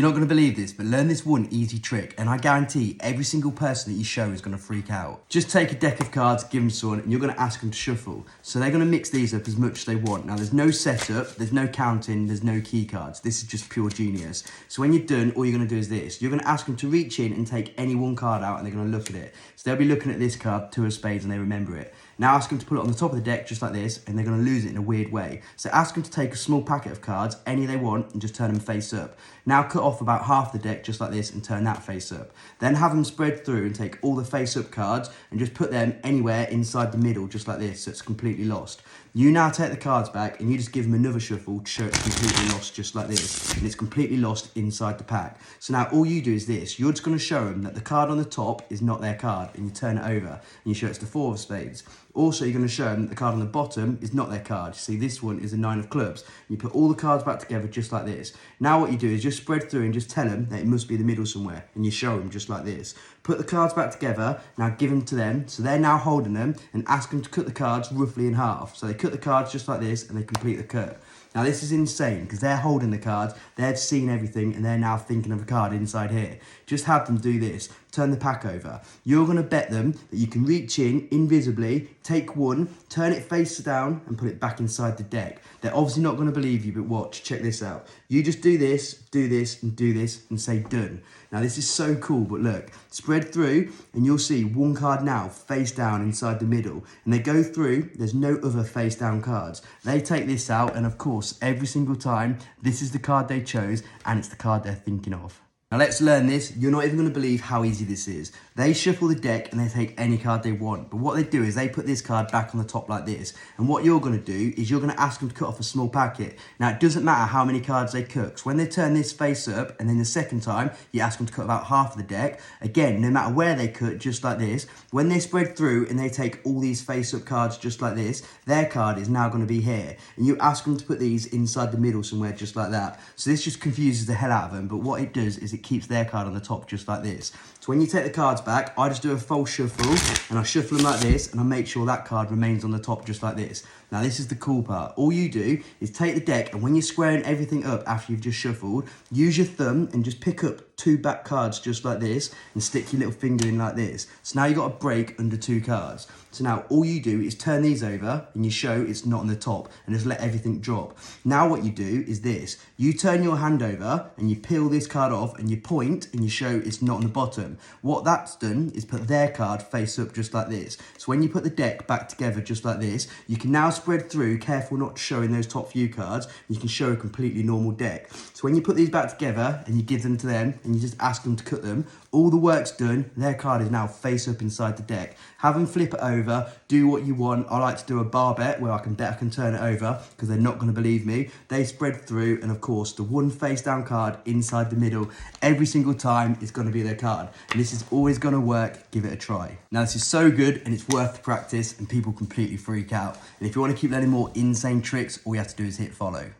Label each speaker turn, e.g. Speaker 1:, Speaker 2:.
Speaker 1: You're not going to believe this, but learn this one easy trick and I guarantee every single person that you show is going to freak out. Just take a deck of cards, give them someone, and you're going to ask them to shuffle. So they're going to mix these up as much as they want. Now there's no setup, there's no counting, there's no key cards. This is just pure genius. So when you're done, all you're going to do is this. You're going to ask them to reach in and take any one card out and they're going to look at it. So they'll be looking at this card, 2 of spades, and they remember it. Now ask them to put it on the top of the deck just like this and they're going to lose it in a weird way. So ask them to take a small packet of cards, any they want, and just turn them face up. Now cut off about half the deck just like this and turn that face up. Then have them spread through and take all the face up cards and just put them anywhere inside the middle just like this so it's completely lost. You now take the cards back and you just give them another shuffle to show it's completely lost just like this. And it's completely lost inside the pack. So now all you do is this. You're just going to show them that the card on the top is not their card and you turn it over and you show it's the 4 of spades. Also, you're going to show them that the card on the bottom is not their card. You see, this one is a 9 of clubs. You put all the cards back together just like this. Now what you do is just spread through and just tell them that it must be the middle somewhere. And you show them just like this. Put the cards back together, now give them to them. So they're now holding them and ask them to cut the cards roughly in half. So they cut the cards just like this and they complete the cut. Now this is insane because they're holding the cards, they've seen everything and they're now thinking of a card inside here. Just have them do this, turn the pack over. You're going to bet them that you can reach in invisibly, take one, turn it face down and put it back inside the deck. They're obviously not going to believe you, but watch, check this out. You just do this and do this and say done. Now this is so cool, but look, spread through and you'll see one card now face down inside the middle and they go through, there's no other face down cards. They take this out and of course, every single time, this is the card they chose and it's the card they're thinking of. Now let's learn this. You're not even going to believe how easy this is. They shuffle the deck and they take any card they want. But what they do is they put this card back on the top like this. And what you're going to do is you're going to ask them to cut off a small packet. Now it doesn't matter how many cards they cut. So when they turn this face up and then the second time you ask them to cut about half of the deck. Again, no matter where they cut, just like this. When they spread through and they take all these face up cards just like this, their card is now going to be here. And you ask them to put these inside the middle somewhere just like that. So this just confuses the hell out of them. But what it does is it keeps their card on the top just like this. So when you take the cards back, I just do a false shuffle and I shuffle them like this and I make sure that card remains on the top just like this. Now this is the cool part. All you do is take the deck and when you're squaring everything up after you've just shuffled, use your thumb and just pick up 2 back cards just like this and stick your little finger in like this. So now you've got a break under 2 cards. So now all you do is turn these over and you show it's not on the top and just let everything drop. Now what you do is this. You turn your hand over and you peel this card off and you point and you show it's not on the bottom. What that's done is put their card face up just like this. So when you put the deck back together just like this, you can now spread through, careful not to show in those top few cards, you can show a completely normal deck. So when you put these back together and you give them to them and you just ask them to cut them, all the work's done, their card is now face up inside the deck. Have them flip it over, do what you want. I like to do a bar bet where I can bet I can turn it over because they're not going to believe me. They spread through and of course the one face down card inside the middle, every single time is going to be their card. And this is always going to work, give it a try. Now this is so good and it's worth the practice and people completely freak out. And if you want to keep learning more insane tricks, all you have to do is hit follow.